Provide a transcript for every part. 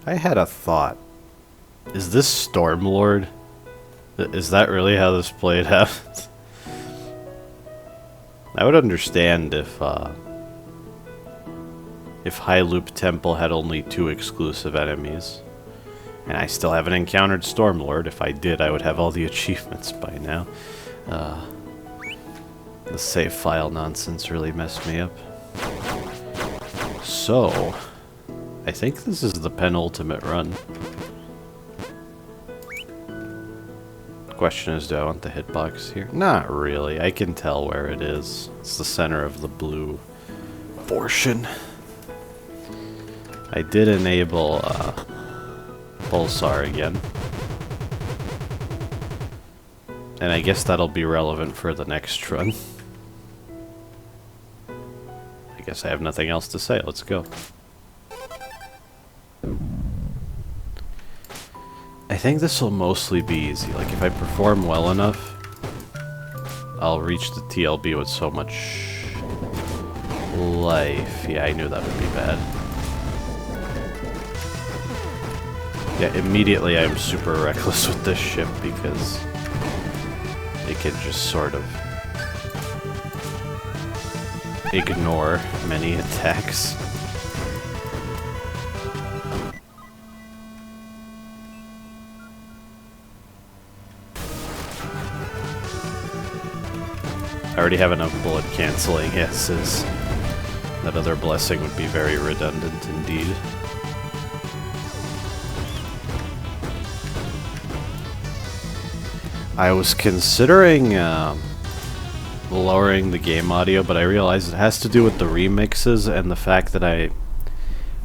I had a thought. Is this Stormlord? Is that really how this played happens? I would understand if High Loop Temple had only 2 exclusive enemies. And I still haven't encountered Stormlord. If I did, I would have all the achievements by now. The save file nonsense really messed me up. So, I think this is the penultimate run. Question is, do I want the hitbox here? Not really. I can tell where it is. It's the center of the blue portion. I did enable Pulsar again. And I guess that'll be relevant for the next run. I guess I have nothing else to say. Let's go. I think this will mostly be easy. Like, if I perform well enough, I'll reach the TLB with so much life. Yeah, I knew that would be bad. Yeah, immediately I'm super reckless with this ship because it can just sort of ignore many attacks. I already have enough bullet canceling S's. That other blessing would be very redundant indeed. I was considering lowering the game audio, but I realized it has to do with the remixes and the fact that I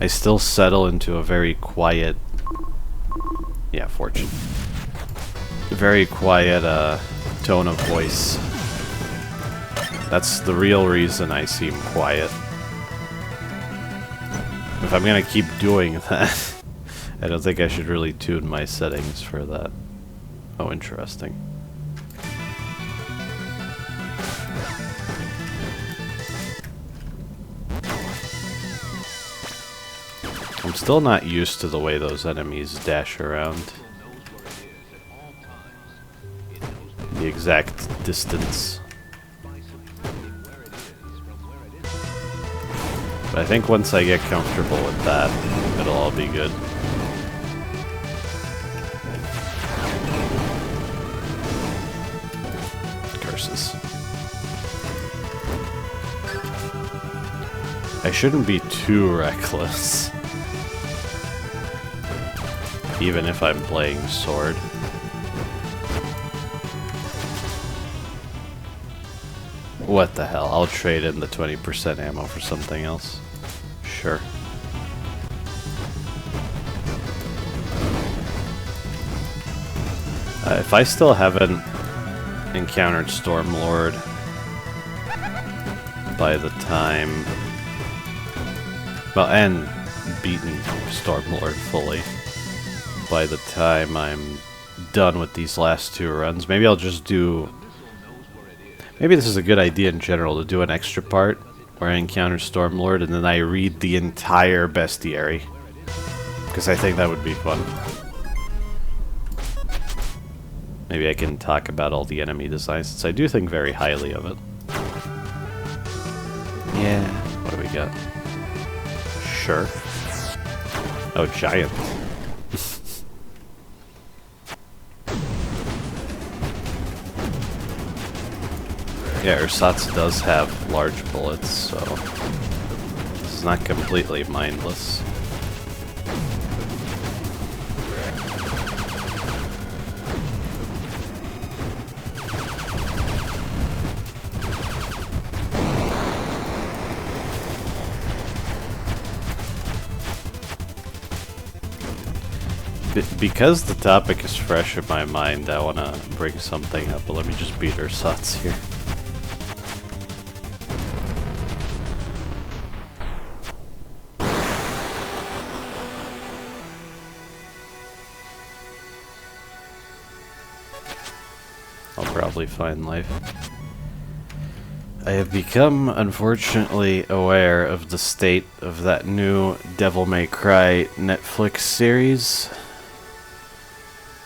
still settle into a very quiet, yeah, fortune, very quiet tone of voice. That's the real reason I seem quiet. If I'm gonna keep doing that, I don't think I should really tune my settings for that. Oh, interesting. I'm still not used to the way those enemies dash around. The exact distance. But I think once I get comfortable with that, it'll all be good. Curses. I shouldn't be too reckless. Even if I'm playing sword. What the hell? I'll trade in the 20% ammo for something else. Sure. If I still haven't encountered Stormlord by the time... well, and beaten Stormlord fully by the time I'm done with these last 2 runs, maybe I'll just do... maybe this is a good idea in general, to do an extra part where I encounter Stormlord and then I read the entire bestiary. Because I think that would be fun. Maybe I can talk about all the enemy designs, since I do think very highly of it. Yeah, what do we got? Sure. Oh, giant. Yeah, Ursatsu does have large bullets, so this is not completely mindless. Because the topic is fresh in my mind, I want to bring something up, but let me just beat Ursatsu here. I'll probably find life. I have become, unfortunately, aware of the state of that new Devil May Cry Netflix series.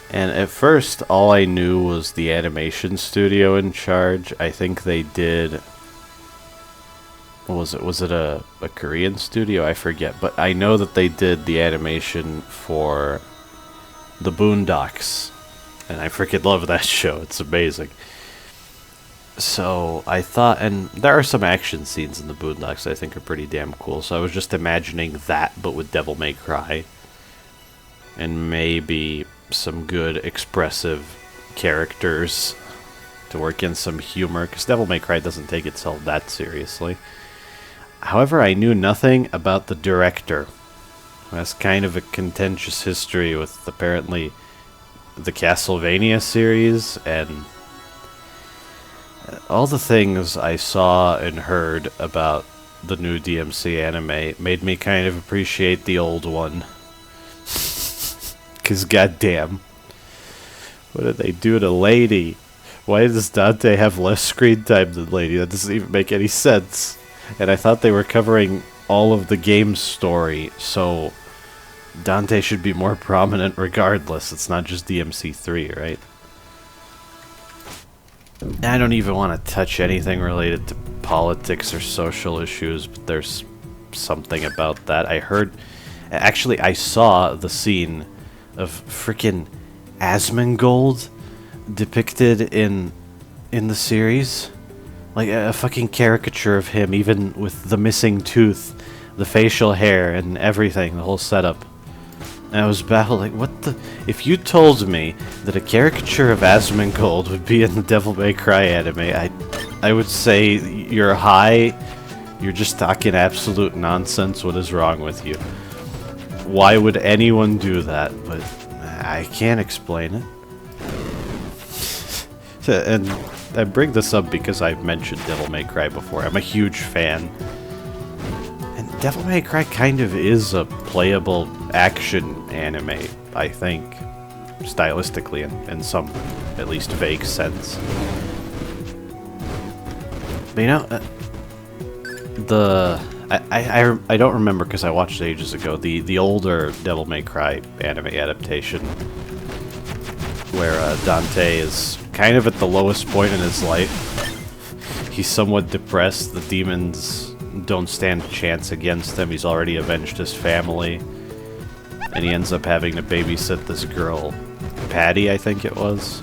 And at first, all I knew was the animation studio in charge. I think they did... What was it? Was it a Korean studio? I forget. But I know that they did the animation for the Boondocks. And I freaking love that show. It's amazing. So I thought, and there are some action scenes in the Boondocks that I think are pretty damn cool. So I was just imagining that, but with Devil May Cry. And maybe some good expressive characters to work in some humor, because Devil May Cry doesn't take itself that seriously. However, I knew nothing about the director, who has kind of a contentious history with apparently the Castlevania series, and all the things I saw and heard about the new DMC anime made me kind of appreciate the old one. Because goddamn, what did they do to Lady? Why does Dante have less screen time than Lady? That doesn't even make any sense. And I thought they were covering all of the game's story, so Dante should be more prominent regardless. It's not just DMC3, right? I don't even want to touch anything related to politics or social issues, but there's something about that. I heard... Actually, I saw the scene of frickin' Asmongold depicted in the series. Like a fucking caricature of him, even with the missing tooth, the facial hair, and everything, the whole setup. And I was baffled, like, what the... If you told me that a caricature of Asmongold would be in the Devil May Cry anime, I would say you're high, you're just talking absolute nonsense, what is wrong with you? Why would anyone do that? But I can't explain it. And I bring this up because I've mentioned Devil May Cry before. I'm a huge fan. And Devil May Cry kind of is a playable action anime, I think. Stylistically, in some, at least, vague sense. But you know, I don't remember because I watched it ages ago, the older Devil May Cry anime adaptation, where Dante is kind of at the lowest point in his life. He's somewhat depressed, the demons don't stand a chance against him, he's already avenged his family, and he ends up having to babysit this girl, Patty, I think it was.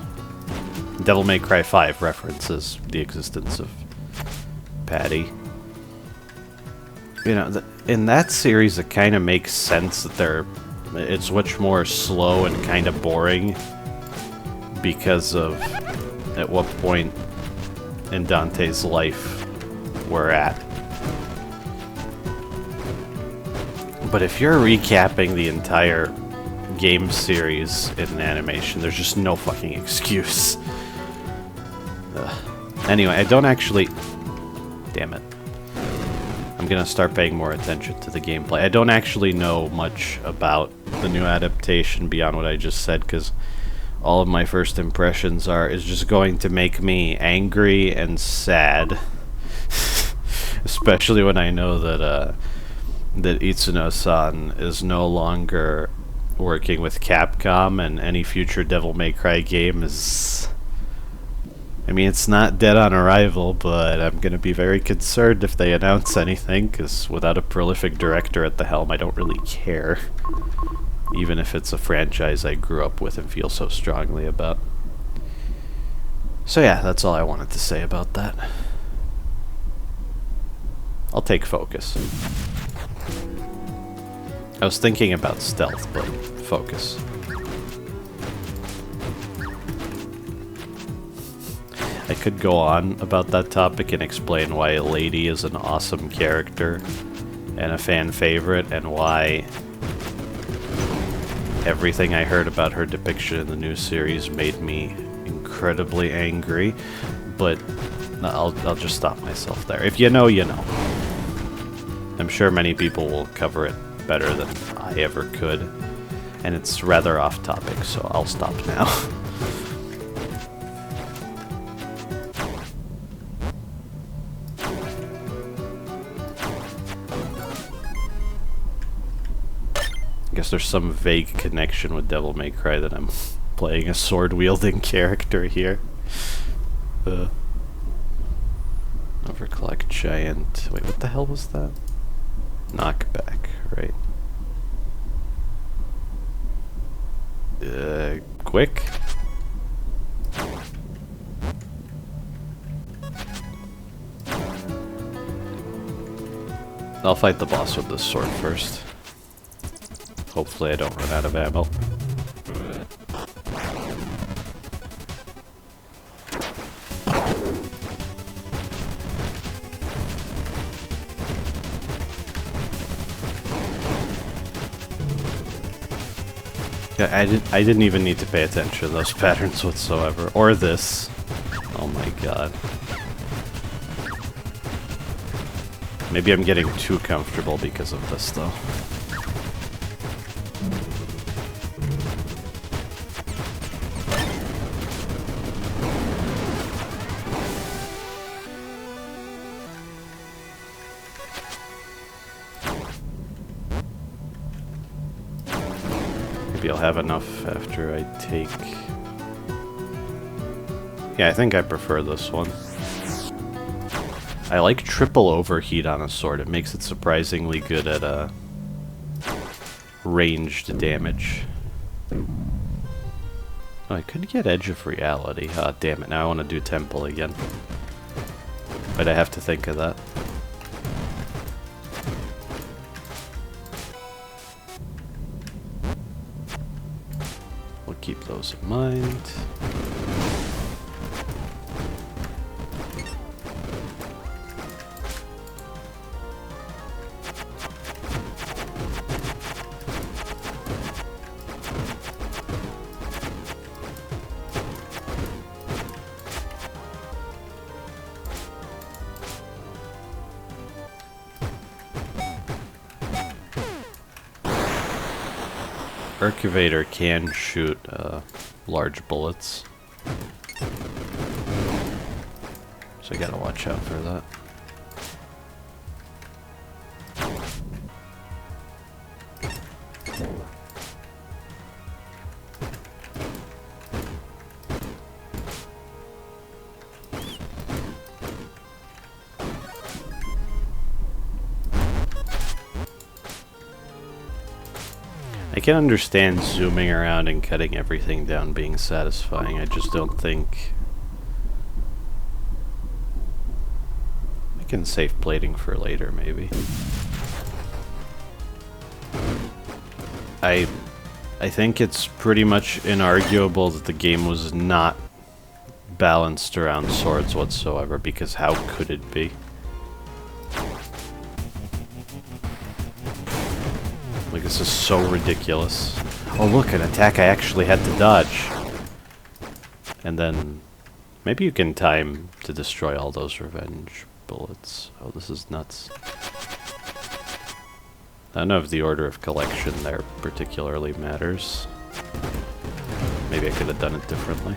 Devil May Cry 5 references the existence of Patty. You know, in that series, it kind of makes sense that it's much more slow and kind of boring because of at what point in Dante's life we're at. But if you're recapping the entire game series in an animation, there's just no fucking excuse. Anyway, I don't actually... Damn it. I'm gonna start paying more attention to the gameplay. I don't actually know much about the new adaptation beyond what I just said, because all of my first impressions is just going to make me angry and sad. Especially when I know that Itsuno-san is no longer working with Capcom, and any future Devil May Cry game is... I mean, it's not dead on arrival, but I'm going to be very concerned if they announce anything, because without a prolific director at the helm, I don't really care. Even if it's a franchise I grew up with and feel so strongly about. So yeah, that's all I wanted to say about that. I'll take focus. I was thinking about stealth, but focus. I could go on about that topic and explain why Lady is an awesome character and a fan favorite, and why everything I heard about her depiction in the new series made me incredibly angry, but I'll just stop myself there. If you know, you know. I'm sure many people will cover it better than I ever could, and it's rather off topic, so I'll stop now. guess there's some vague connection with Devil May Cry that I'm playing a sword-wielding character here. Overclock giant. Wait, what the hell was that? Knockback, right. Quick? I'll fight the boss with this sword first. Hopefully I don't run out of ammo. Yeah, I didn't even need to pay attention to those patterns whatsoever. Or this. Oh my god. Maybe I'm getting too comfortable because of this, though. Maybe I'll have enough after I take... Yeah, I think I prefer this one. I like triple overheat on a sword. It makes it surprisingly good at ranged damage. Oh, I could get Edge of Reality. Ah, damn it. Now I want to do Temple again. But I have to think of that. We'll keep those in mind. Archivator can shoot large bullets, so I gotta watch out for that. I can understand zooming around and cutting everything down being satisfying. I just don't think I can save plating for later, maybe. I think it's pretty much inarguable that the game was not balanced around swords whatsoever, because how could it be? Like, this is so ridiculous. Oh look, an attack I actually had to dodge. And then... maybe you can time to destroy all those revenge bullets. Oh, this is nuts. I don't know if the order of collection there particularly matters. Maybe I could have done it differently.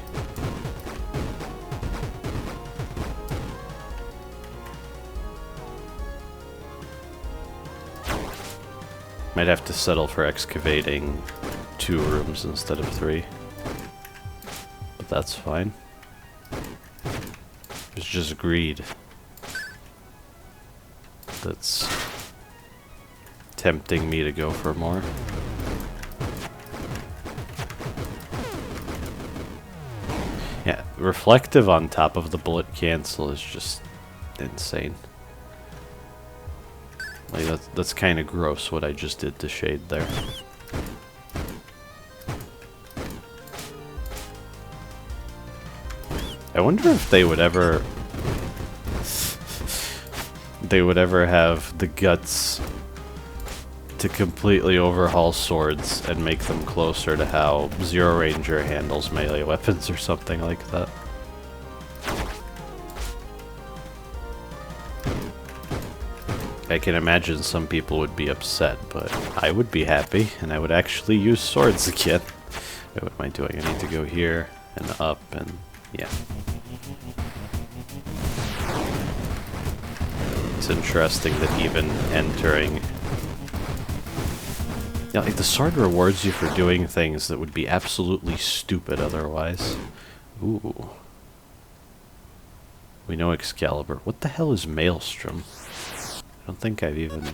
Might have to settle for excavating 2 rooms instead of 3. But that's fine. It's just greed that's tempting me to go for more. Yeah, reflective on top of the bullet cancel is just insane. Like, that's kind of gross what I just did to Shade there. I wonder if they would ever have the guts to completely overhaul swords and make them closer to how Zero Ranger handles melee weapons or something like that. I can imagine some people would be upset, but I would be happy, and I would actually use swords again. Wait, what am I doing? I need to go here, and up, and yeah. It's interesting that even entering Yeah, like the sword rewards you for doing things that would be absolutely stupid otherwise. Ooh. We know Excalibur. What the hell is Maelstrom? I don't think I've even...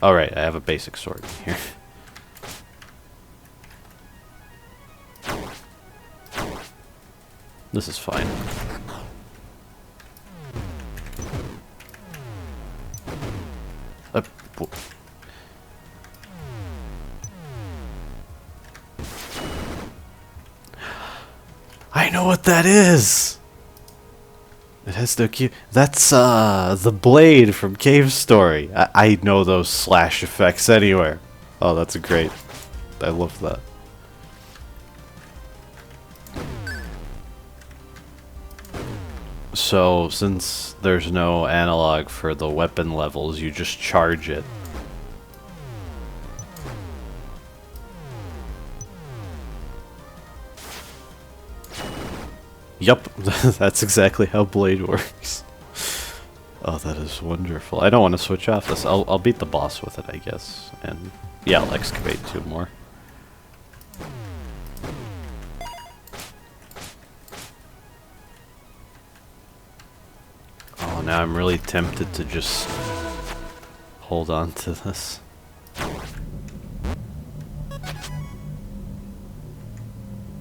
Oh, right, I have a basic sword here. This is fine. I know what that is! It has no key. That's, the blade from Cave Story. I know those slash effects anywhere. Oh, that's great. I love that. So, since there's no analog for the weapon levels, you just charge it. Yup, that's exactly how Blade works. Oh, that is wonderful. I don't want to switch off this. I'll beat the boss with it, I guess. And yeah, I'll excavate 2 more. Oh, now I'm really tempted to just hold on to this.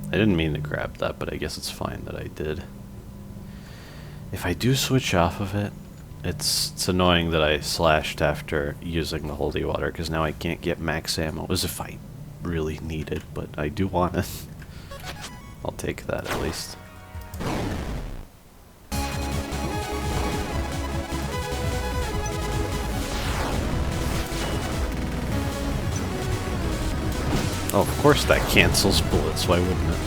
I didn't mean to grab that, but I guess it's fine that I did. If I do switch off of it, it's annoying that I slashed after using the holy water, because now I can't get max ammo, as if I really need it, but I do want it. I'll take that at least. Oh, of course that cancels bullets, why wouldn't it?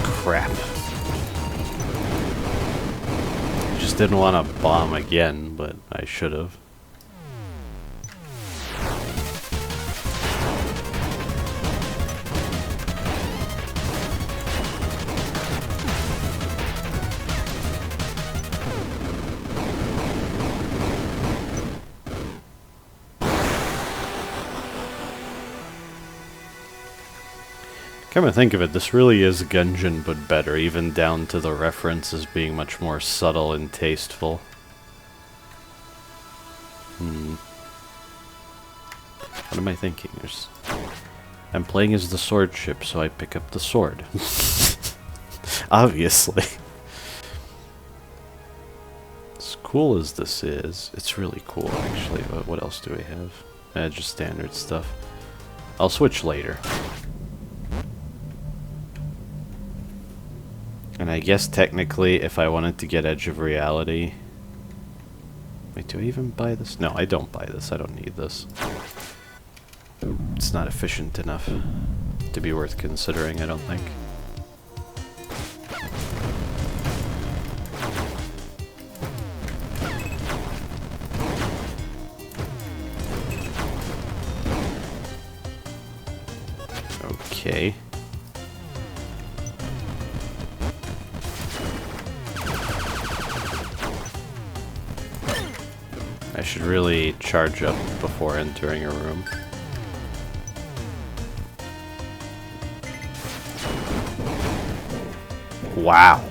Crap. I just didn't want to bomb again, but I should have. Come to think of it, this really is Gungeon, but better, even down to the references being much more subtle and tasteful. What am I thinking? I'm playing as the sword ship, so I pick up the sword. Obviously. As cool as this is, it's really cool actually, but what else do we have? Just standard stuff. I'll switch later. And I guess technically, if I wanted to get Edge of Reality... Wait, do I even buy this? No, I don't buy this. I don't need this. It's not efficient enough to be worth considering, I don't think. Okay. I should really charge up before entering a room. Wow.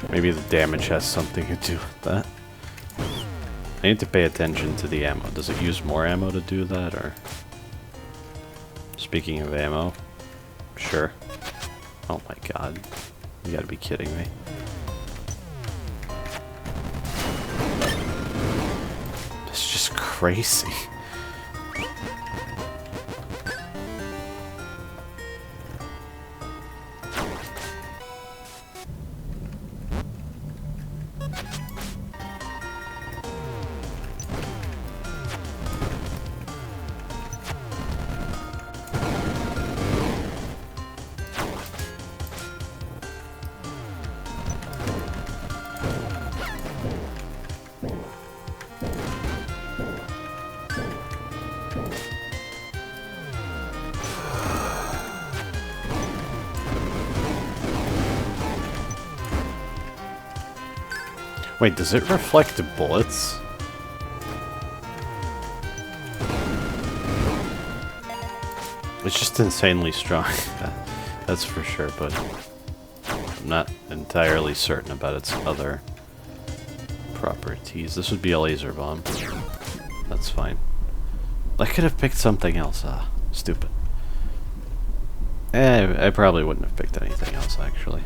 Maybe the damage has something to do with that. I need to pay attention to the ammo. Does it use more ammo to do that, or... Speaking of ammo, sure. Oh my god. You gotta be kidding me. It's just crazy. Wait, does it reflect the bullets? It's just insanely strong. That's for sure, but I'm not entirely certain about its other properties. This would be a laser bomb. That's fine. I could have picked something else. Stupid. I probably wouldn't have picked anything else, actually.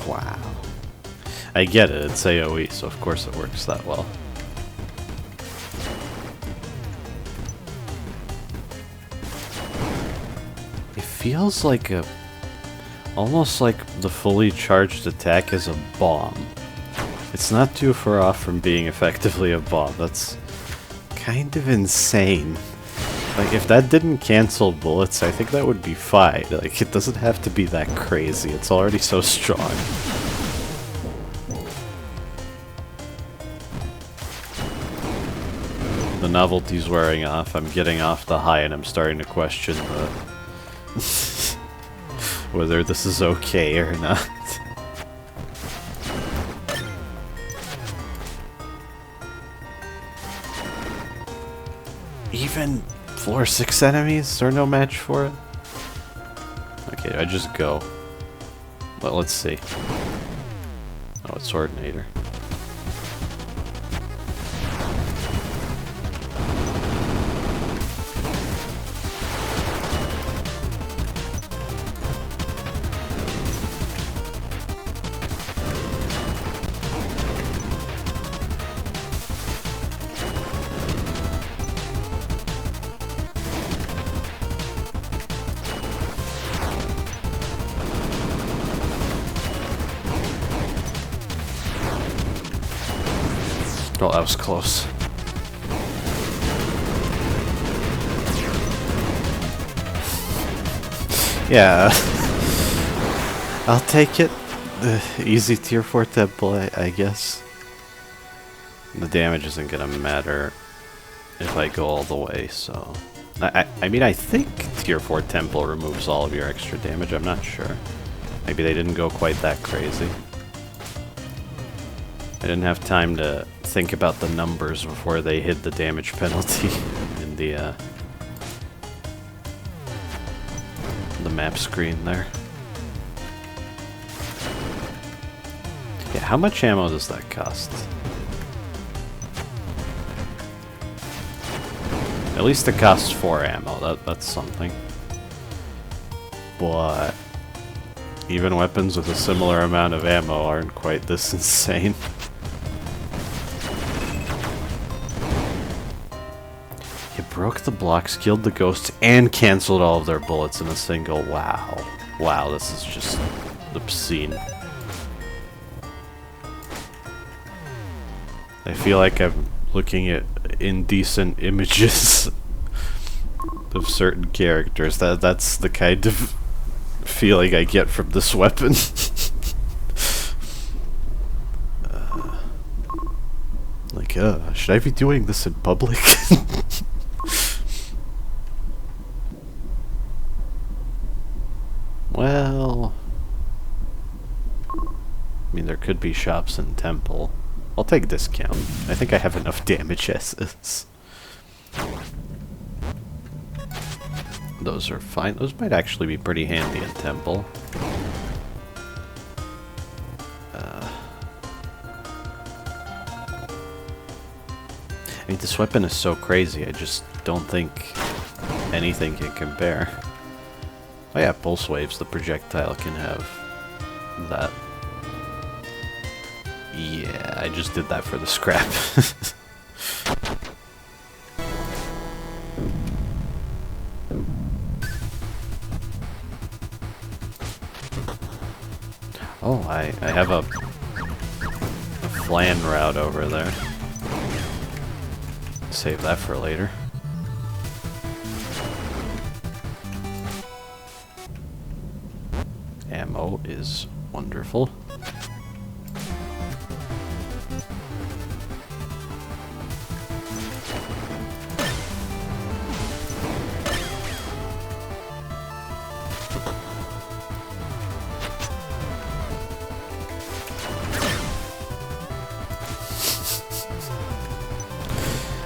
Wow. I get it, it's AoE, so of course it works that well. It feels like almost like the fully charged attack is a bomb. It's not too far off from being effectively a bomb. That's kind of insane. Like, if that didn't cancel bullets, I think that would be fine. Like, it doesn't have to be that crazy. It's already so strong. The novelty's wearing off. I'm getting off the high and I'm starting to question whether this is okay or not. Even floor 6 enemies are no match for it? Okay, I just go. Well, let's see. Oh, it's Swordinator. Oh, that was close. Yeah. I'll take it. Easy tier 4 temple, I guess. The damage isn't gonna matter if I go all the way, so... I mean, I think tier 4 temple removes all of your extra damage, I'm not sure. Maybe they didn't go quite that crazy. I didn't have time to think about the numbers before they hid the damage penalty in the map screen there. Yeah, how much ammo does that cost? At least it costs 4 ammo, that's something. But even weapons with a similar amount of ammo aren't quite this insane. Broke the blocks, killed the ghosts, and canceled all of their bullets in a single. Wow. Wow, this is just obscene. I feel like I'm looking at indecent images of certain characters. That's the kind of feeling I get from this weapon. Should I be doing this in public? Well, I mean, there could be shops in Temple. I'll take discount. I think I have enough damage as is. Those are fine. Those might actually be pretty handy in Temple. I mean, this weapon is so crazy, I just don't think anything can compare. Oh yeah, pulse waves, the projectile can have that. Yeah, I just did that for the scrap. Oh, I have a flan route over there. Save that for later. Ammo is wonderful.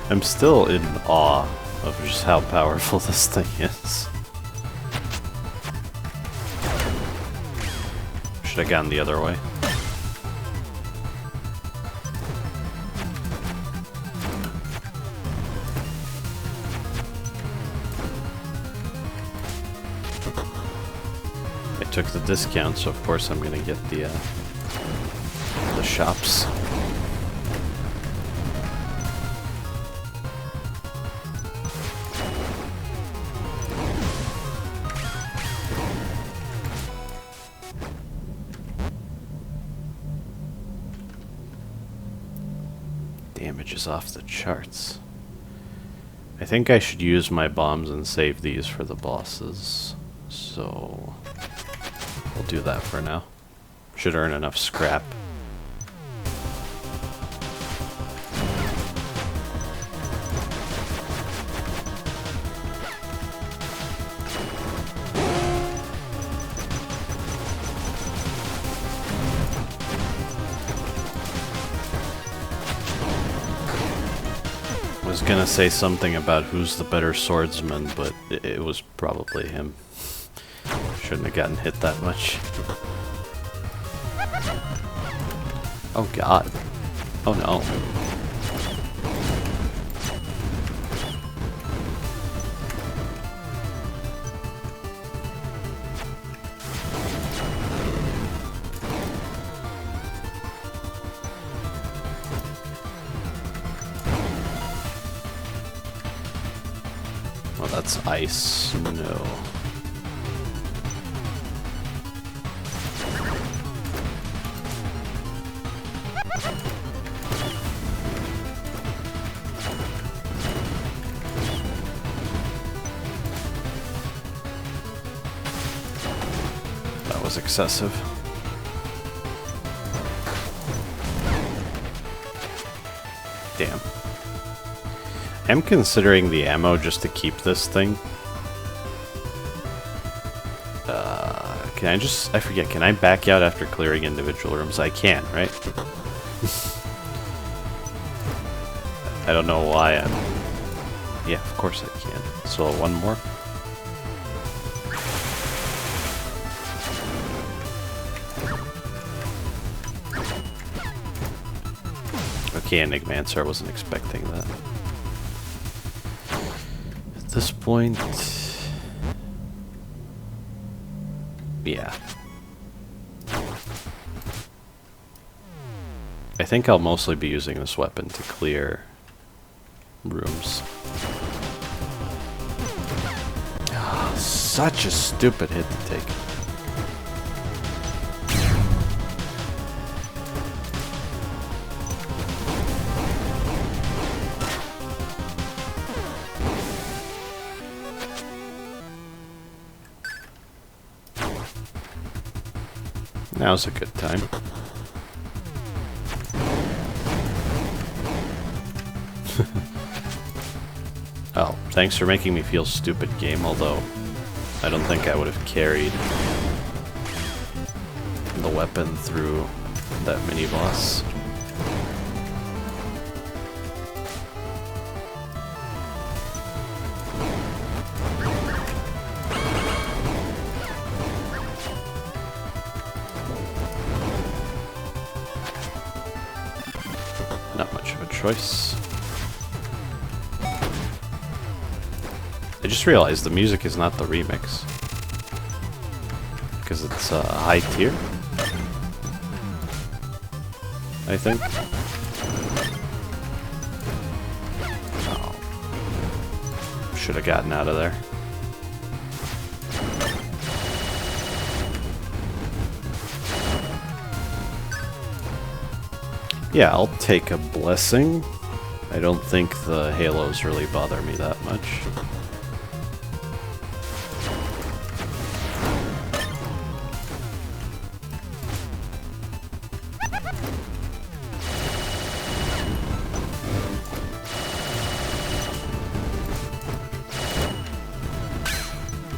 I'm still in awe of just how powerful this thing is. Should have gone the other way. I took the discount, so of course I'm gonna get the shops. Damage is off the charts. I think I should use my bombs and save these for the bosses. So we'll do that for now. Should earn enough scrap. I was gonna say something about who's the better swordsman, but it was probably him. Shouldn't have gotten hit that much. Oh god. Oh no. Well, that's ice. No. That was excessive. Damn. I'm considering the ammo just to keep this thing. Can I just... I forget, can I back out after clearing individual rooms? I can, right? I don't know why I'm... Yeah, of course I can. So one more. Okay, Enigmancer, I wasn't expecting that. At this point... Yeah. I think I'll mostly be using this weapon to clear rooms. Oh, such a stupid hit to take. Now's a good time. Oh, thanks for making me feel stupid, game, although I don't think I would have carried the weapon through that mini-boss. Not much of a choice. I just realized the music is not the remix. Because it's high tier, I think. Oh. Should have gotten out of there. Yeah, I'll take a blessing. I don't think the halos really bother me that much.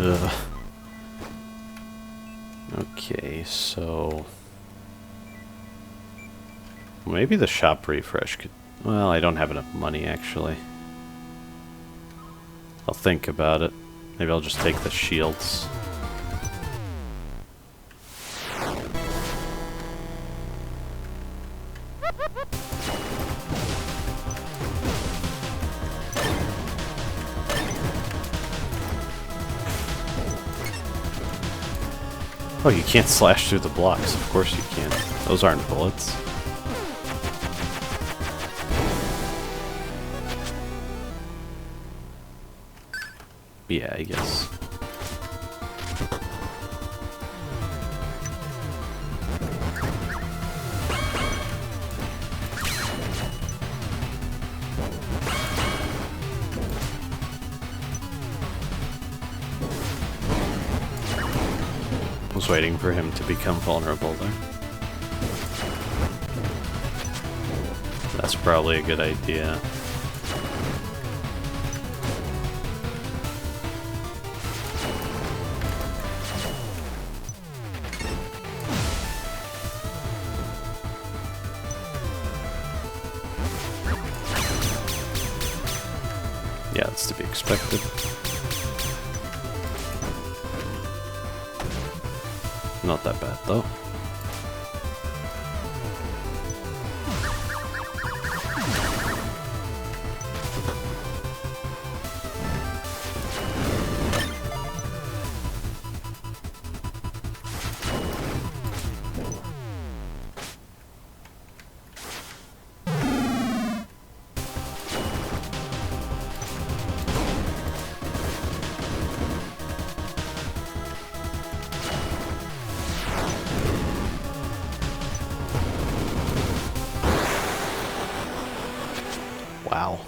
Ugh. Okay, so... maybe the shop refresh could... well, I don't have enough money, actually. I'll think about it. Maybe I'll just take the shields. Oh, you can't slash through the blocks. Of course you can't. Those aren't bullets. Yeah, I guess. I was waiting for him to become vulnerable there. That's probably a good idea. Yeah, that's to be expected. Not that bad, though. Wow.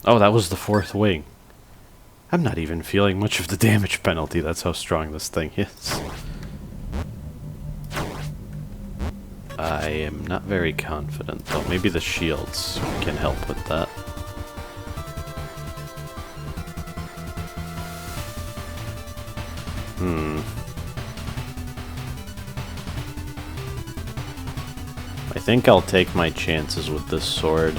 Oh, that was the fourth wing. I'm not even feeling much of the damage penalty. That's how strong this thing is. I am not very confident, though. Maybe the shields can help with that. I think I'll take my chances with this sword.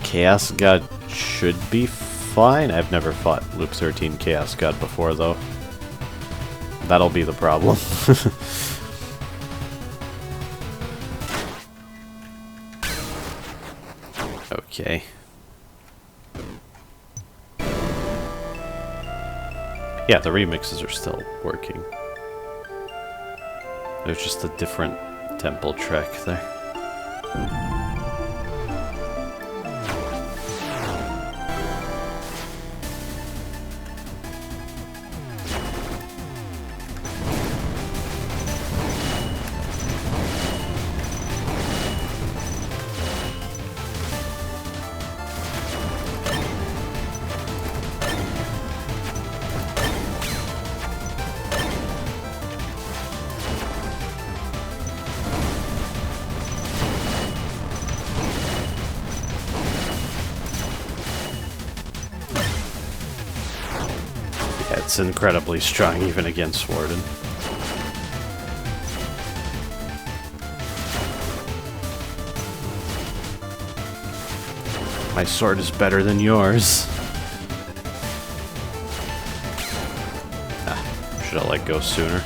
Chaosgod should be fine. I've never fought Loop 13 Chaosgod before, though. That'll be the problem. Okay. Yeah, the remixes are still working. There's just a different temple track there. It's incredibly strong even against Warden. My sword is better than yours. Ah, should I let go sooner?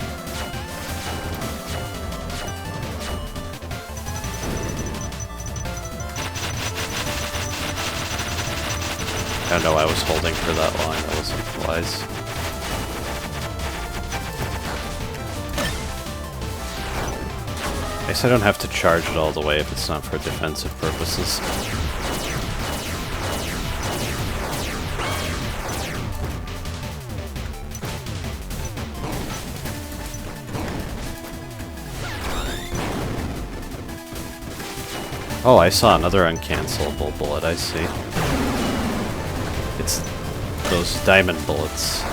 Oh no, I was holding for that long. That wasn't wise. I guess I don't have to charge it all the way if it's not for defensive purposes. Oh, I saw another uncancelable bullet, I see. It's those diamond bullets.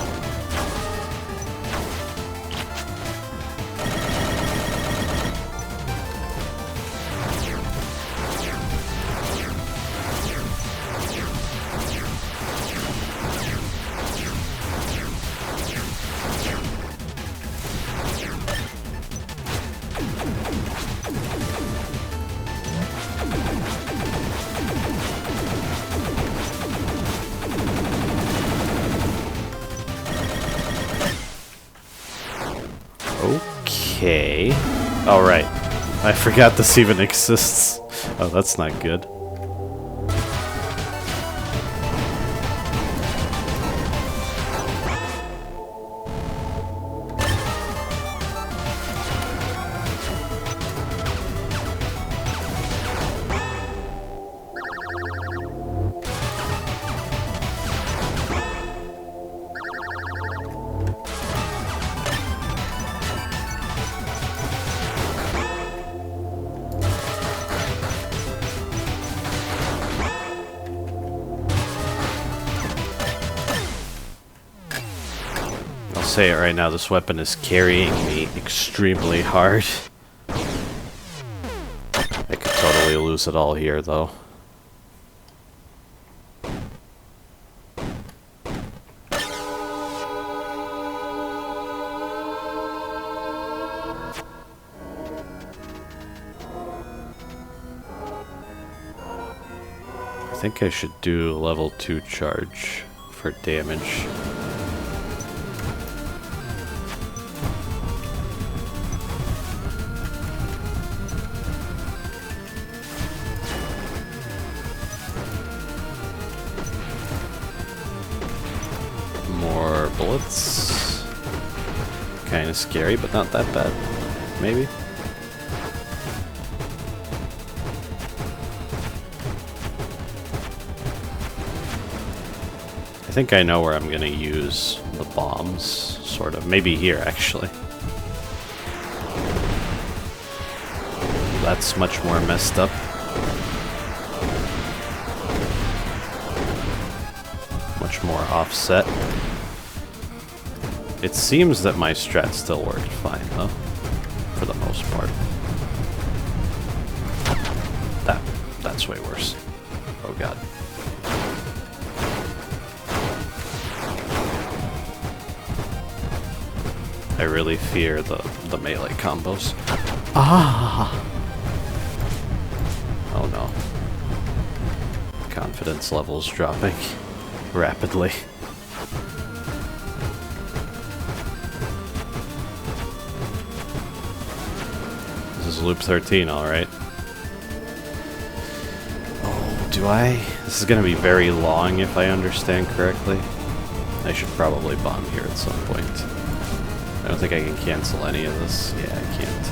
Okay. All right. I forgot this even exists. Oh, that's not good. Say it right now, this weapon is carrying me extremely hard. I could totally lose it all here, though. I think I should do level 2 charge for damage. More bullets. Kind of scary, but not that bad. Maybe. I think I know where I'm gonna use the bombs, sort of. Maybe here, actually. That's much more messed up. Much more offset. It seems that my strat still worked fine, though, for the most part. That's way worse. Oh god. I really fear the melee combos. Ah! Oh no. Confidence levels dropping rapidly. This is loop 13, alright. Oh, do I? This is gonna be very long if I understand correctly. I should probably bomb here at some point. I don't think I can cancel any of this. Yeah, I can't.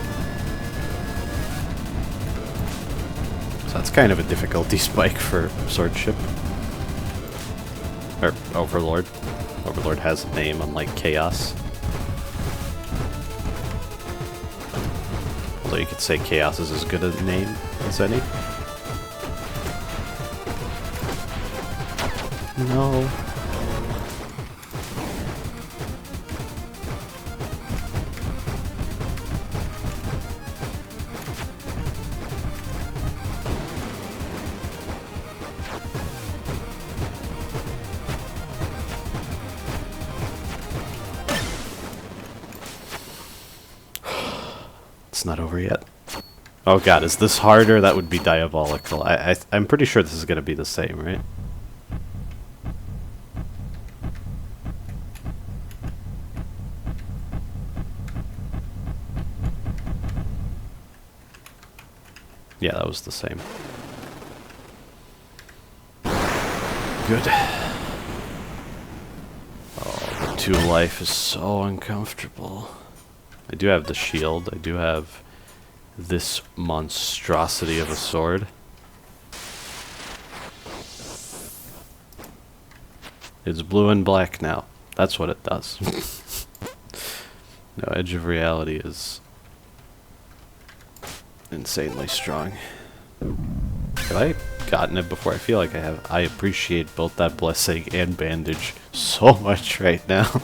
So that's kind of a difficulty spike for Swordship. Or Overlord. Overlord has a name, unlike Chaos. Although you could say Chaos is as good a name as any. No. It's not over yet. Oh god, is this harder? That would be diabolical. I'm pretty sure this is going to be the same, right? Yeah, that was the same. Good. Oh, the 2 life is so uncomfortable. I do have the shield. I do have this monstrosity of a sword. It's blue and black now. That's what it does. No, Edge of Reality is insanely strong. Have I gotten it before? I feel like I have. I appreciate both that blessing and bandage so much right now.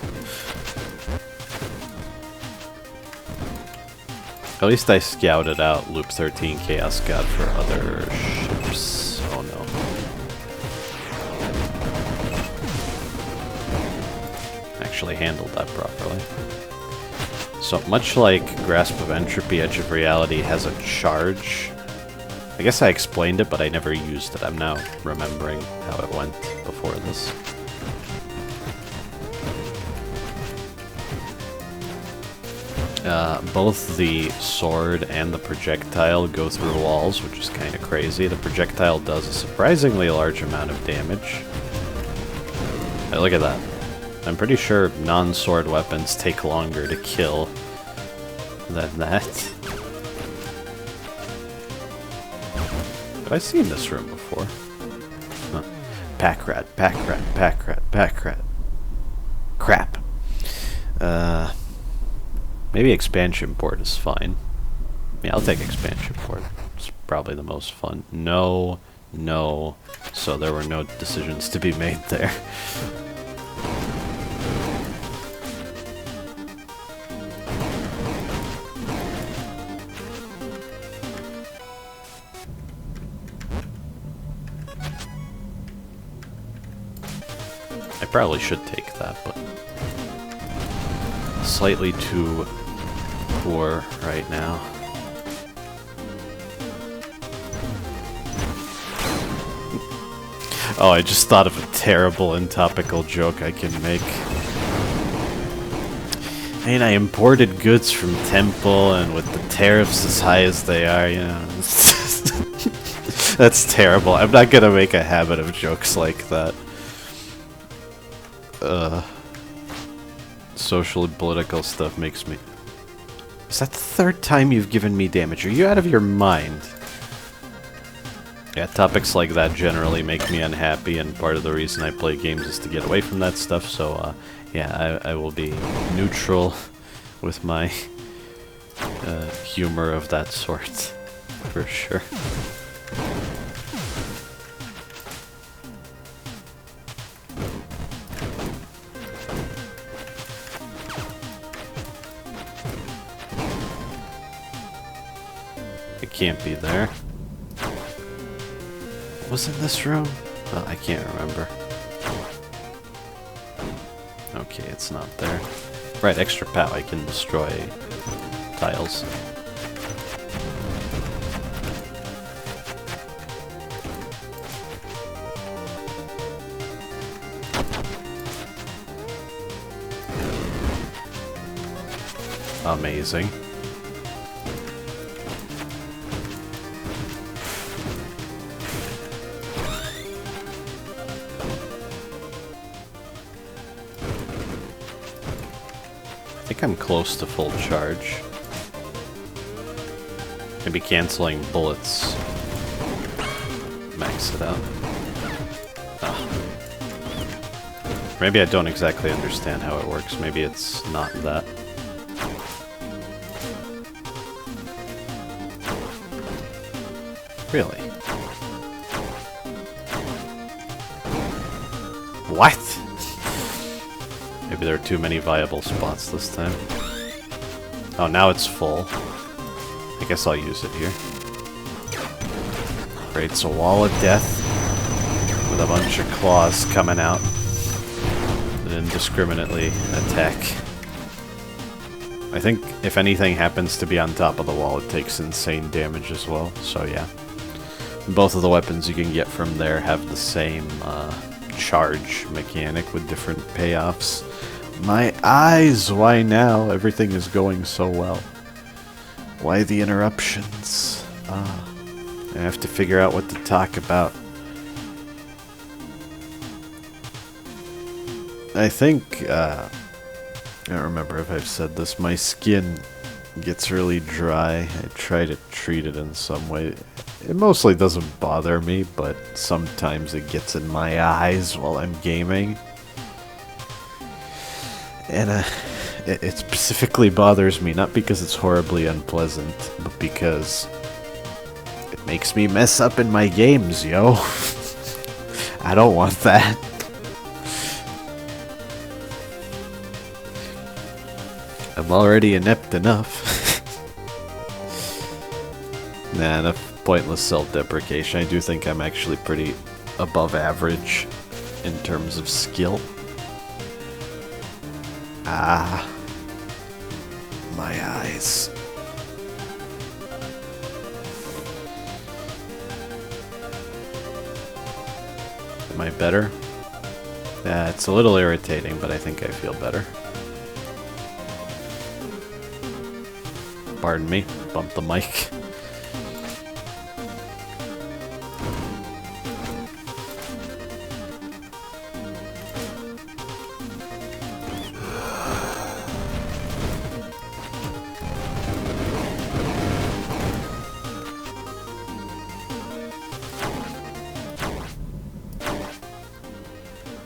At least I scouted out Loop 13 Chaosgod for other ships. Oh no. Actually handled that properly. So much like Grasp of Entropy, Edge of Reality has a charge. I guess I explained it, but I never used it. I'm now remembering how it went before this. Both the sword and the projectile go through walls, which is kind of crazy. The projectile does a surprisingly large amount of damage. Hey, look at that. I'm pretty sure non-sword weapons take longer to kill than that. Have I seen this room before? Huh. Pack rat, pack rat, pack rat, pack rat. Crap. Maybe expansion port is fine. Yeah, I'll take expansion port. It's probably the most fun. No, no. So there were no decisions to be made there. I probably should take that, but slightly too poor right now. Oh, I just thought of a terrible and topical joke I can make. I mean, I imported goods from Temple, and with the tariffs as high as they are, you know, that's terrible. I'm not gonna make a habit of jokes like that. Social and political stuff makes me... Is that the third time you've given me damage? Are you out of your mind? Yeah, topics like that generally make me unhappy, and part of the reason I play games is to get away from that stuff, so, yeah, I will be neutral with my humor of that sort, for sure. It can't be there. What was in this room? Oh, I can't remember. Okay, it's not there. Right, extra pow, I can destroy tiles. Amazing. I think I'm close to full charge. Maybe canceling bullets. Max it out. Oh. Maybe I don't exactly understand how it works. Maybe it's not that. Really? What? Maybe there are too many viable spots this time. Oh, now it's full. I guess I'll use it here. Creates a wall of death with a bunch of claws coming out that indiscriminately attack. I think if anything happens to be on top of the wall, it takes insane damage as well, so yeah. Both of the weapons you can get from there have the same charge mechanic with different payoffs. My eyes! Why now? Everything is going so well. Why the interruptions? I have to figure out what to talk about. I think, I don't remember if I've said this, my skin gets really dry. I try to treat it in some way. It mostly doesn't bother me, but sometimes it gets in my eyes while I'm gaming. And it specifically bothers me, not because it's horribly unpleasant, but because it makes me mess up in my games, yo. I don't want that. I'm already inept enough. Nah, enough pointless self-deprecation. I do think I'm actually pretty above average in terms of skill. Ah. My eyes. Am I better? Yeah, it's a little irritating, but I think I feel better. Pardon me, bump the mic.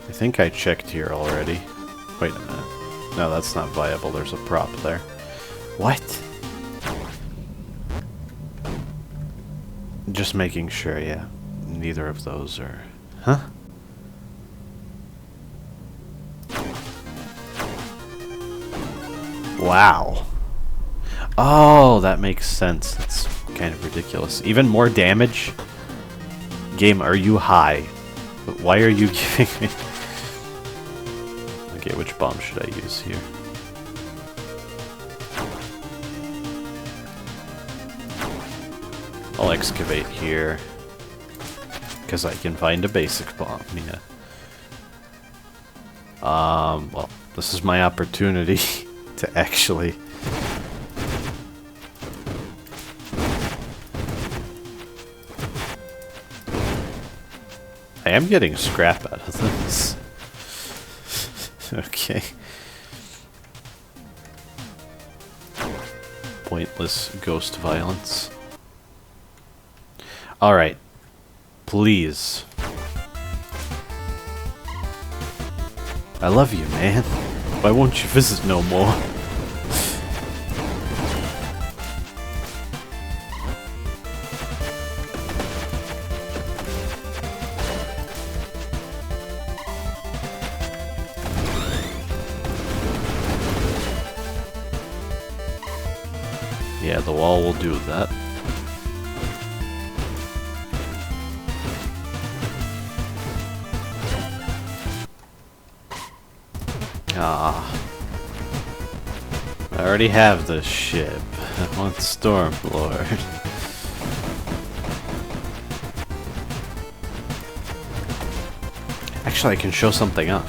I think I checked here already. Wait a minute. No, that's not viable. There's a prop there. What? Just making sure, yeah. Neither of those are... Huh? Wow. Oh, that makes sense. That's kind of ridiculous. Even more damage? Game, are you high? Why are you giving me... Okay, which bomb should I use here? I'll excavate here. Because I can find a basic bomb, yeah. Well, this is my opportunity to actually... I am getting scrap out of this. Okay. Pointless ghost violence. Alright. Please. I love you, man. Why won't you visit no more? Yeah, the wall will do that. Ah. I already have this ship. I want Stormlord. Actually, I can show something up.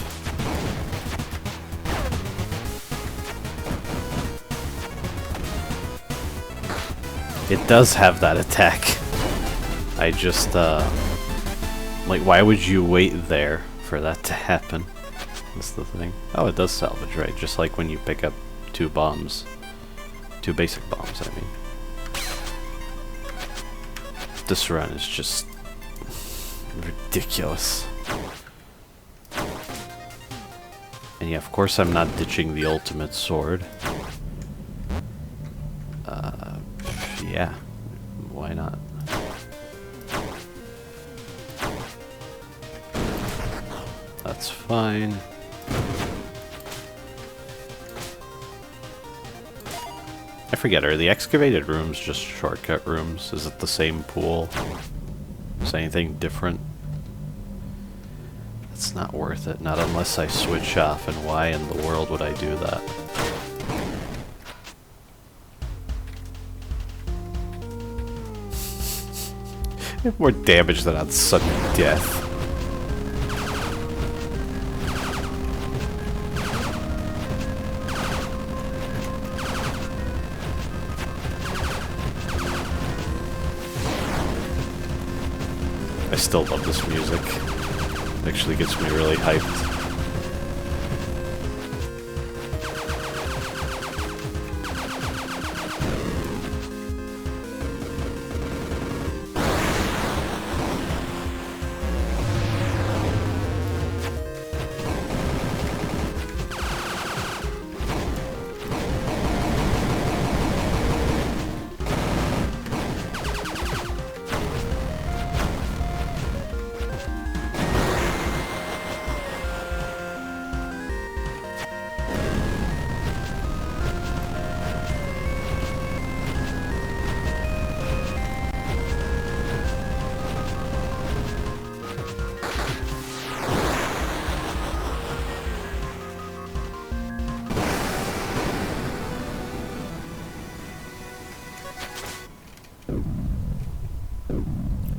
It does have that attack. I just, like, why would you wait there for that to happen? That's the thing. Oh, it does salvage, right? Just like when you pick up 2 bombs. 2 basic bombs, I mean. This run is just ridiculous. And yeah, of course I'm not ditching the ultimate sword. Yeah, why not? That's fine. I forget, are the excavated rooms just shortcut rooms? Is it the same pool? Is anything different? It's not worth it, not unless I switch off, and why in the world would I do that? I have more damage than on sudden death. I still love this music. It actually gets me really hyped.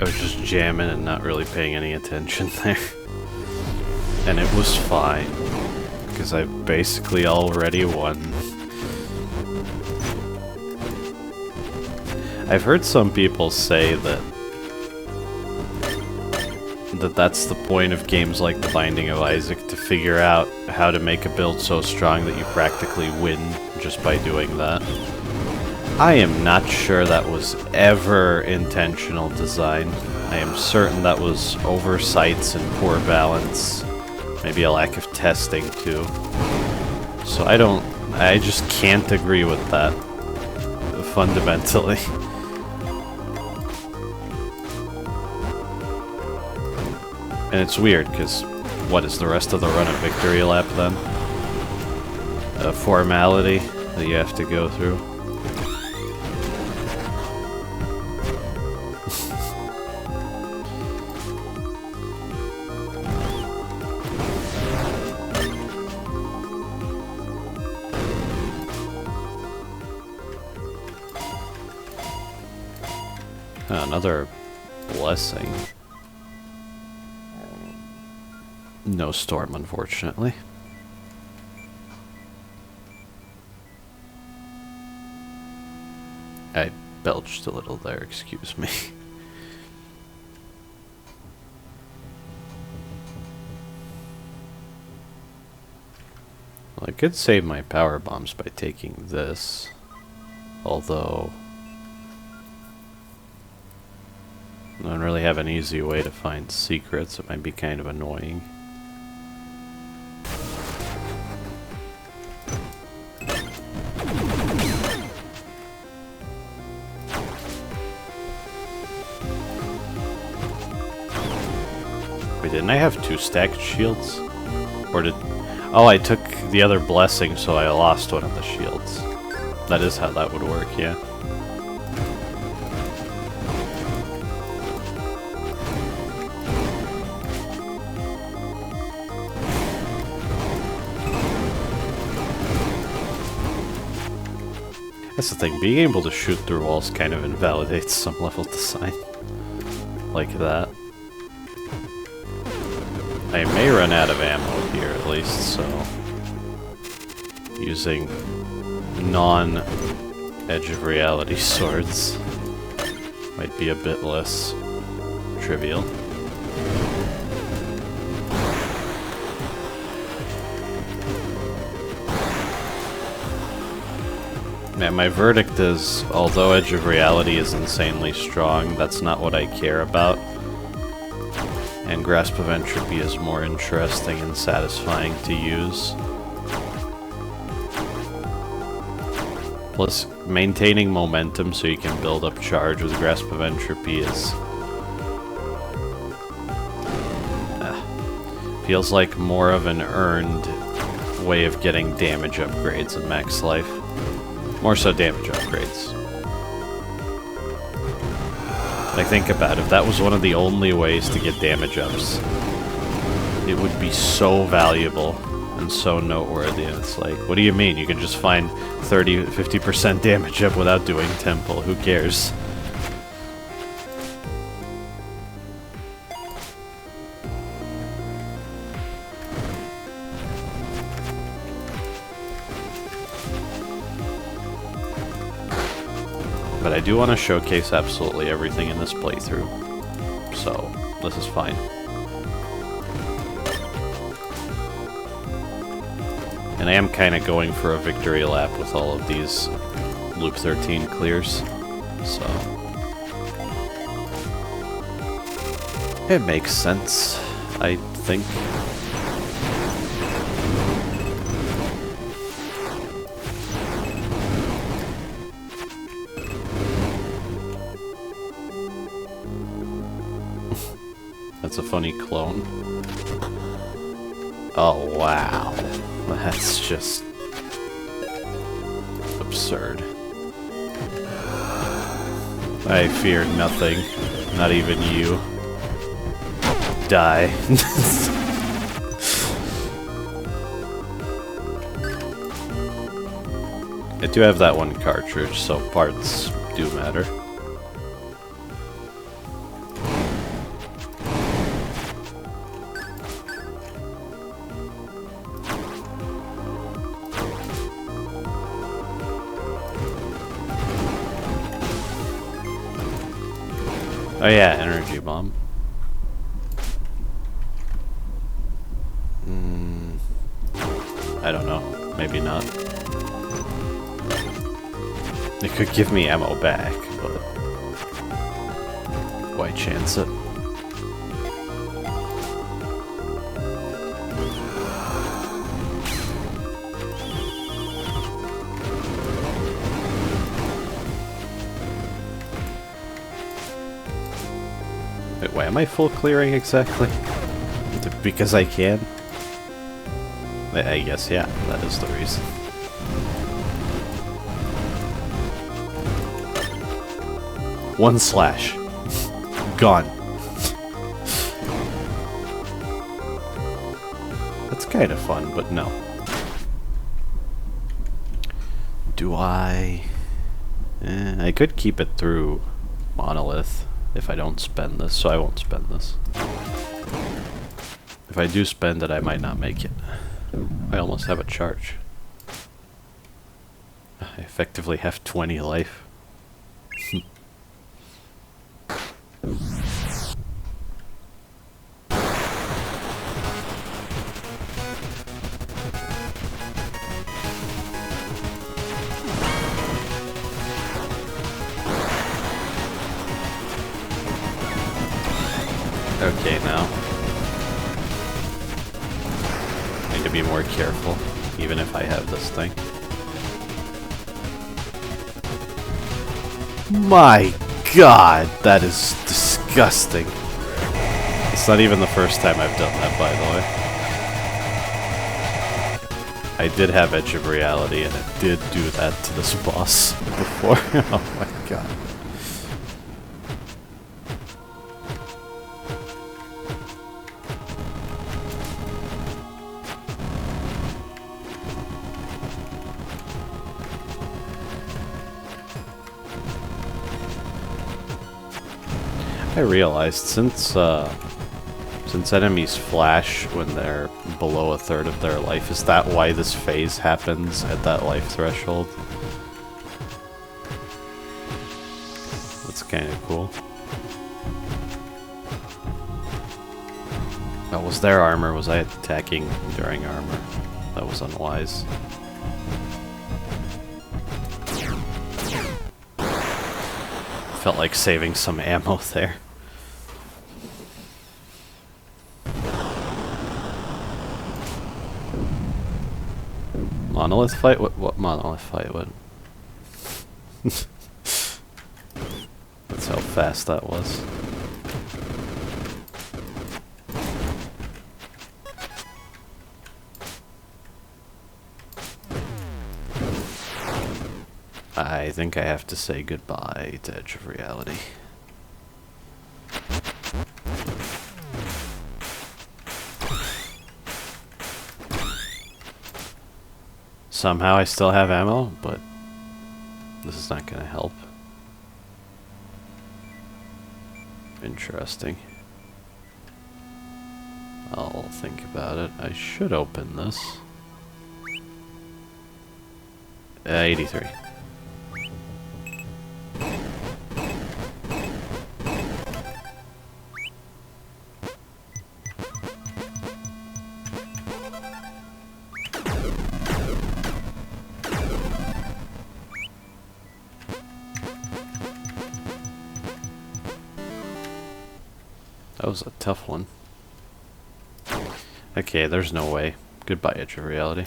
I was just jamming and not really paying any attention there. And it was fine, because I basically already won. I've heard some people say that that's the point of games like The Binding of Isaac, to figure out how to make a build so strong that you practically win just by doing that. I am not sure that was ever intentional design. I am certain that was oversights and poor balance. Maybe a lack of testing too. So I just can't agree with that, fundamentally. And it's weird, because what is the rest of the run a victory lap then? A formality that you have to go through? Another blessing. No storm, unfortunately. I belched a little there, excuse me. Well, I could save my power bombs by taking this, although I don't really have an easy way to find secrets. It might be kind of annoying. Wait, didn't I have 2 stacked shields? Or did... Oh, I took the other blessing, so I lost one of the shields. That is how that would work, yeah. That's the thing, being able to shoot through walls kind of invalidates some level design. Like that. I may run out of ammo here at least, so using non-edge of reality swords might be a bit less trivial. Yeah, my verdict is, although Edge of Reality is insanely strong, that's not what I care about. And Grasp of Entropy is more interesting and satisfying to use. Plus, maintaining momentum so you can build up charge with Grasp of Entropy is... feels like more of an earned way of getting damage upgrades in Max Life. More so damage upgrades. I think about it, if that was one of the only ways to get damage ups, it would be so valuable and so noteworthy. And it's like, what do you mean? You can just find 30-50% damage up without doing Temple. Who cares? But I do want to showcase absolutely everything in this playthrough, so this is fine. And I am kind of going for a victory lap with all of these Loop 13 clears, so it makes sense, I think. That's a funny clone. Oh, wow. That's just absurd. I fear nothing. Not even you. Die. I do have that one cartridge, so parts do matter. Oh yeah, energy bomb. I don't know. Maybe not. It could give me ammo back, but why chance it? Wait, why am I full clearing exactly? Because I can? I guess, yeah, that is the reason. One slash. Gone. That's kind of fun, but no. Do I... I could keep it through Monolith if I don't spend this, so I won't spend this. If I do spend it, I might not make it. I almost have a charge. I effectively have 20 life. Okay, now. Need to be more careful, even if I have this thing. My God, that is disgusting. It's not even the first time I've done that, by the way. I did have Edge of Reality, and it did do that to this boss before. Oh my God. I realized since enemies flash when they're below a third of their life, is that why this phase happens at that life threshold? That's kind of cool. That was their armor. Was I attacking during armor? That was unwise. Felt like saving some ammo there. Monolith fight? What monolith fight? What? That's how fast that was. I think I have to say goodbye to Edge of Reality. Somehow I still have ammo, but this is not going to help. Interesting. I'll think about it. I should open this. 83. That was a tough one. Okay, there's no way. Goodbye, Edge of Reality.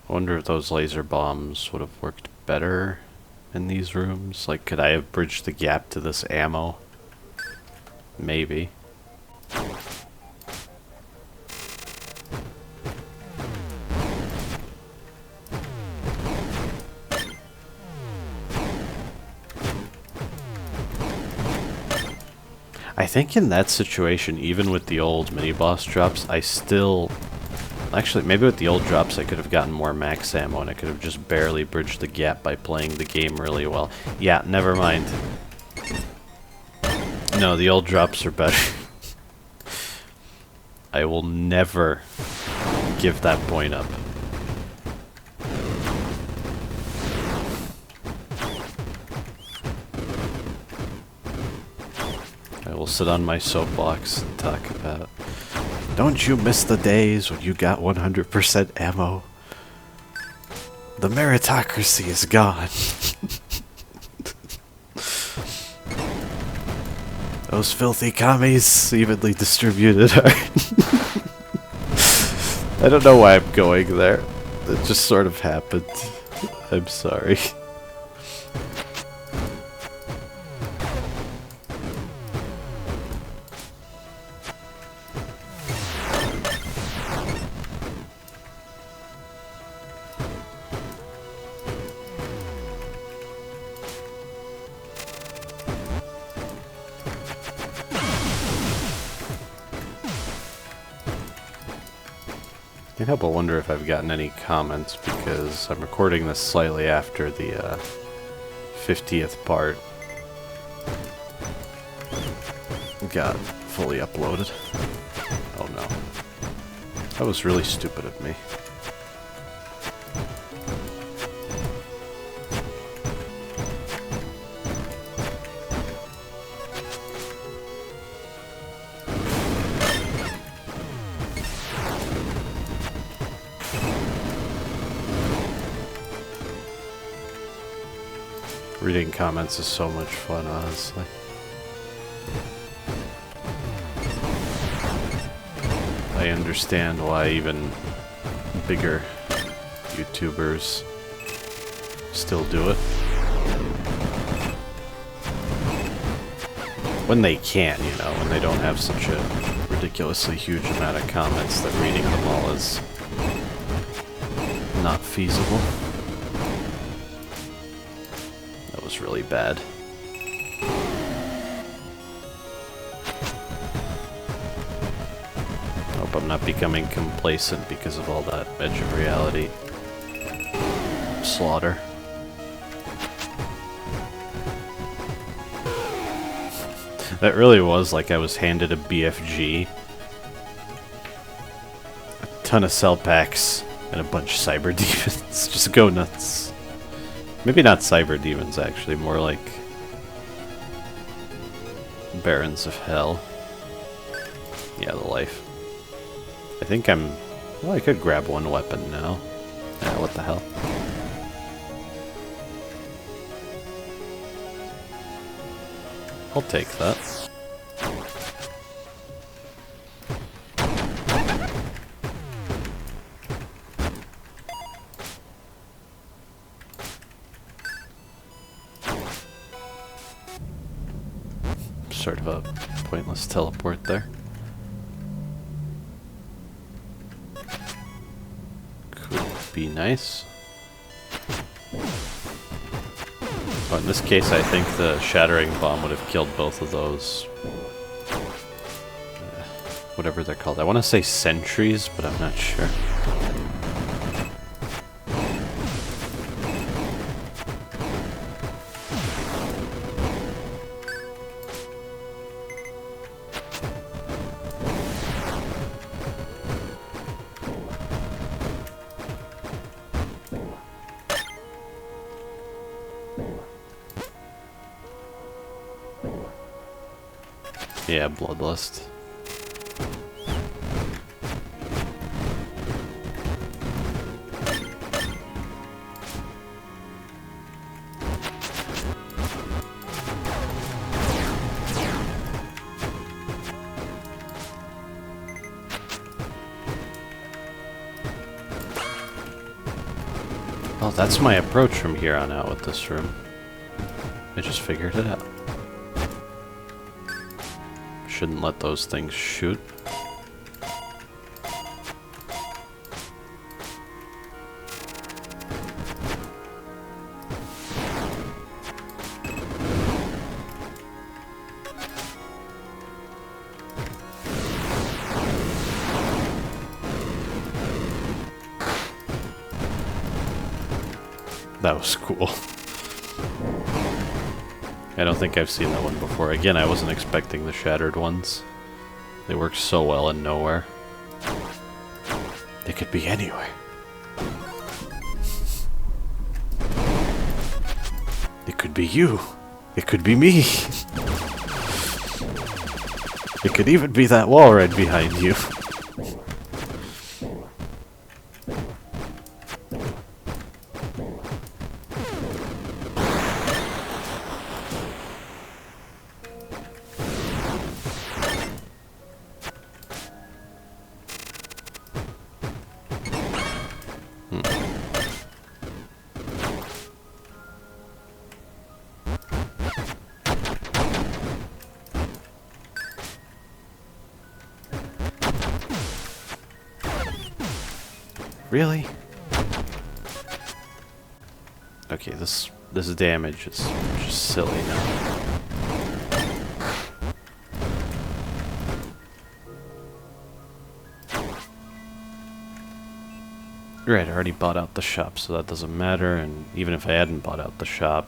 I wonder if those laser bombs would have worked better in these rooms. Like, could I have bridged the gap to this ammo? Maybe. I think in that situation, even with the old mini-boss drops, I still... Actually, maybe with the old drops I could have gotten more max ammo and I could have just barely bridged the gap by playing the game really well. Yeah, never mind. No, the old drops are better. I will never give that point up. will sit on my soapbox and talk about, don't you miss the days when you got 100% ammo? The meritocracy is gone. Those filthy commies evenly distributed are... I don't know why I'm going there. It just sort of happened. I'm sorry. I can't help but wonder if I've gotten any comments, because I'm recording this slightly after the 50th part got fully uploaded. Oh no. That was really stupid of me. Reading comments is so much fun, honestly. I understand why even bigger YouTubers still do it. When they can, you know, when they don't have such a ridiculously huge amount of comments that reading them all is not feasible. Really bad. Hope I'm not becoming complacent because of all that edge of reality slaughter. That really was like I was handed a BFG, a ton of cell packs, and a bunch of cyber demons. Just go nuts. Maybe not cyber demons, actually, more like barons of hell. Yeah, the life. I think I'm... Well, I could grab one weapon now. Yeah, what the hell. I'll take that. Sort of a pointless teleport there. Could be nice. But in this case, I think the shattering bomb would have killed both of those. Whatever they're called. I want to say sentries, but I'm not sure. Yeah, Bloodlust. Oh, that's my approach from here on out with this room. I just figured it out. Shouldn't let those things shoot. That was cool. I don't think I've seen that one before. Again, I wasn't expecting the shattered ones. They work so well in nowhere. They could be anywhere. It could be you. It could be me. It could even be that wall right behind you. Really? Okay, this damage is just silly now. Right, I already bought out the shop, so that doesn't matter, and even if I hadn't bought out the shop,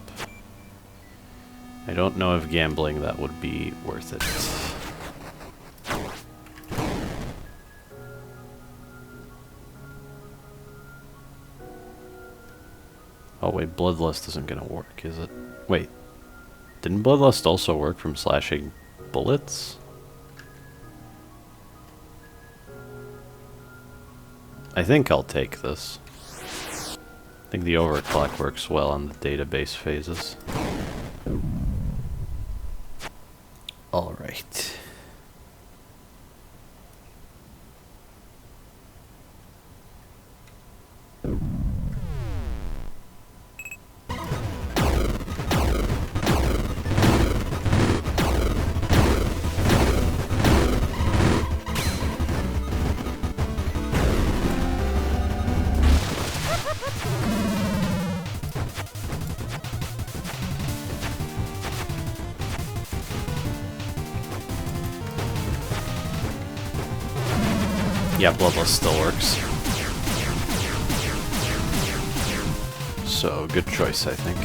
I don't know if gambling that would be worth it. Oh wait, Bloodlust isn't gonna work, is it? Wait, didn't Bloodlust also work from slashing bullets? I think I'll take this. I think the overclock works well on the database phases. Alright. Yeah, Bloodlust still works. So, good choice, I think.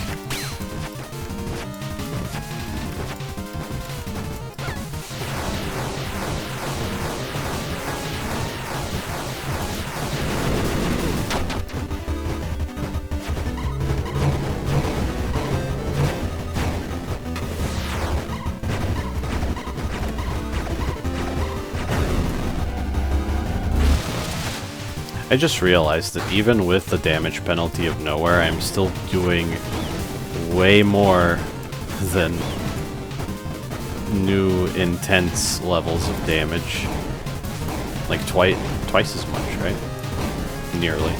I just realized that even with the damage penalty of nowhere, I'm still doing way more than new intense levels of damage. Like twice as much, right? Nearly.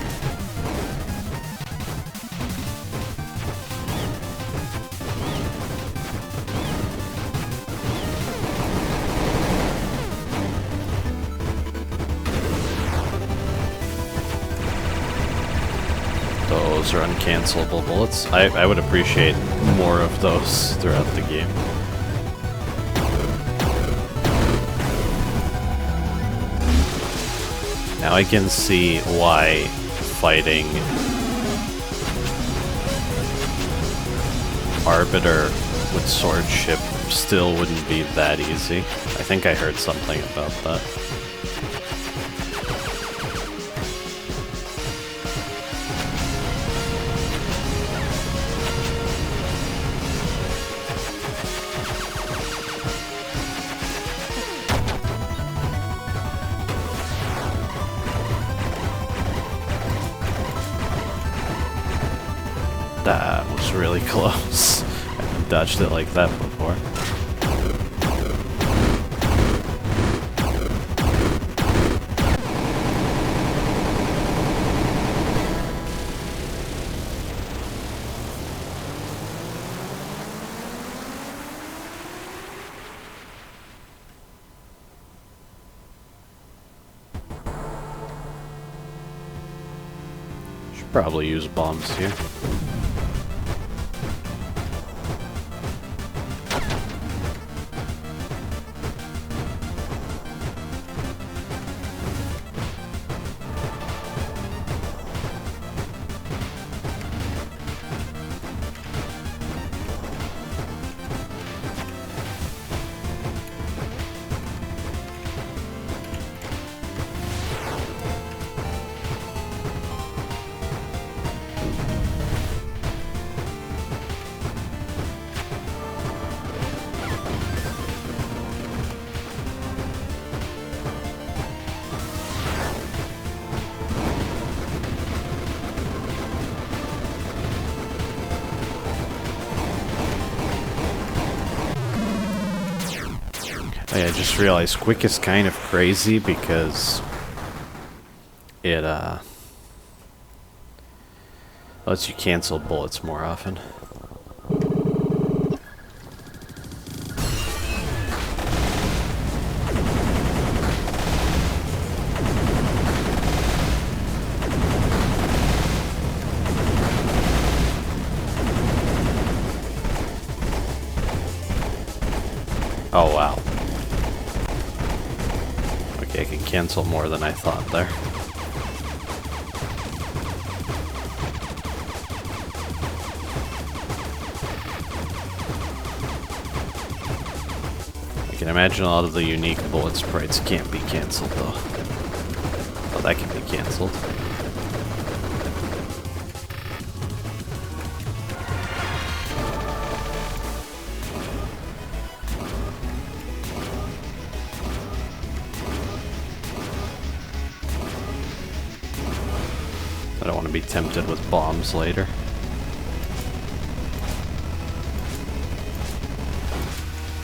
Those are uncancelable bullets. I would appreciate more of those throughout the game. Now I can see why fighting Arbiter with Swordship still wouldn't be that easy. I think I heard something about that. That was really close. I haven't dodged it like that before. Should probably use bombs here. I just realized quick is kind of crazy because it lets you cancel bullets more often. Oh wow. Okay, I can cancel more than I thought there. I can imagine a lot of the unique bullet sprites can't be cancelled though. Oh, that can be cancelled. I don't want to be tempted with bombs later.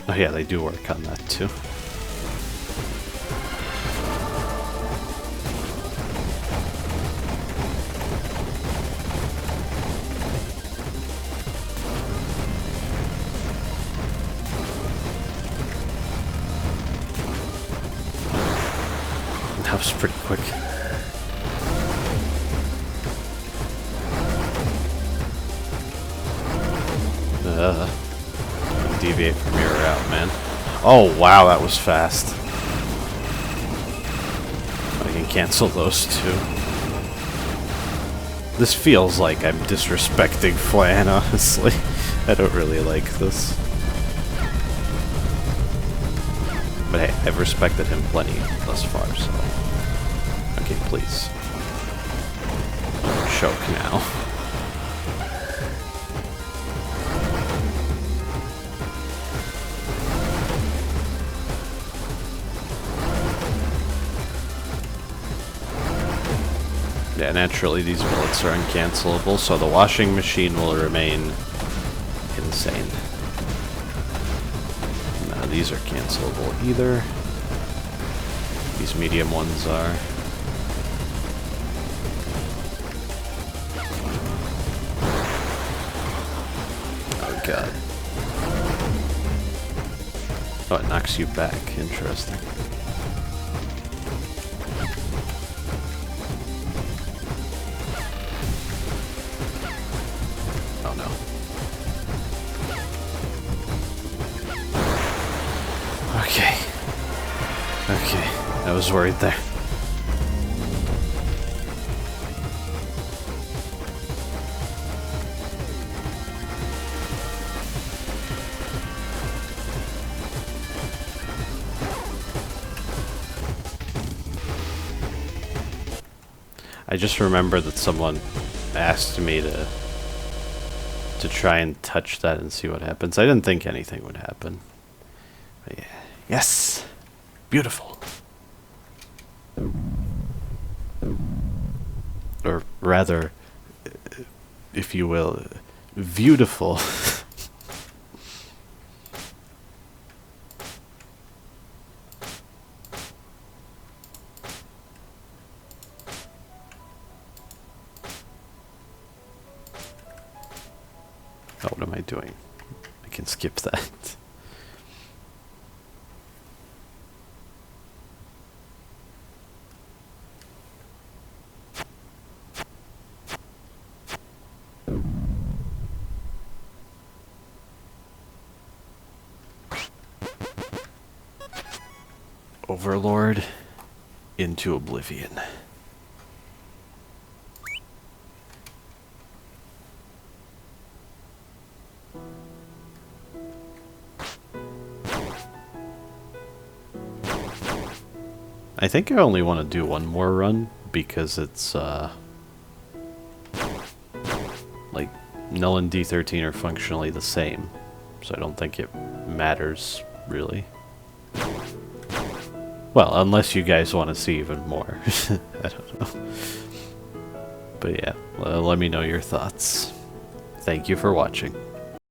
Oh yeah, they do work on that too. That was pretty quick. Deviate from your route, man. Oh wow, that was fast. I can cancel those too. This feels like I'm disrespecting Flan, honestly. I don't really like this. But hey, I've respected him plenty thus far, so... Okay, please. Choke now. Yeah, naturally these bullets are uncancelable, so the washing machine will remain insane. None of these are cancelable either. These medium ones are. Oh god. Oh, it knocks you back. Interesting. Okay, I was worried there. I just remember that someone asked me to try and touch that and see what happens. I didn't think anything would happen. But yeah. Yes! Beautiful. Or rather, if you will, beautiful. Oh, what am I doing? I can skip that. Overlord, Into Oblivion. I think I only want to do one more run because it's like Null and D13 are functionally the same, so I don't think it matters really. Well, unless you guys want to see even more. I don't know. But yeah, let me know your thoughts. Thank you for watching.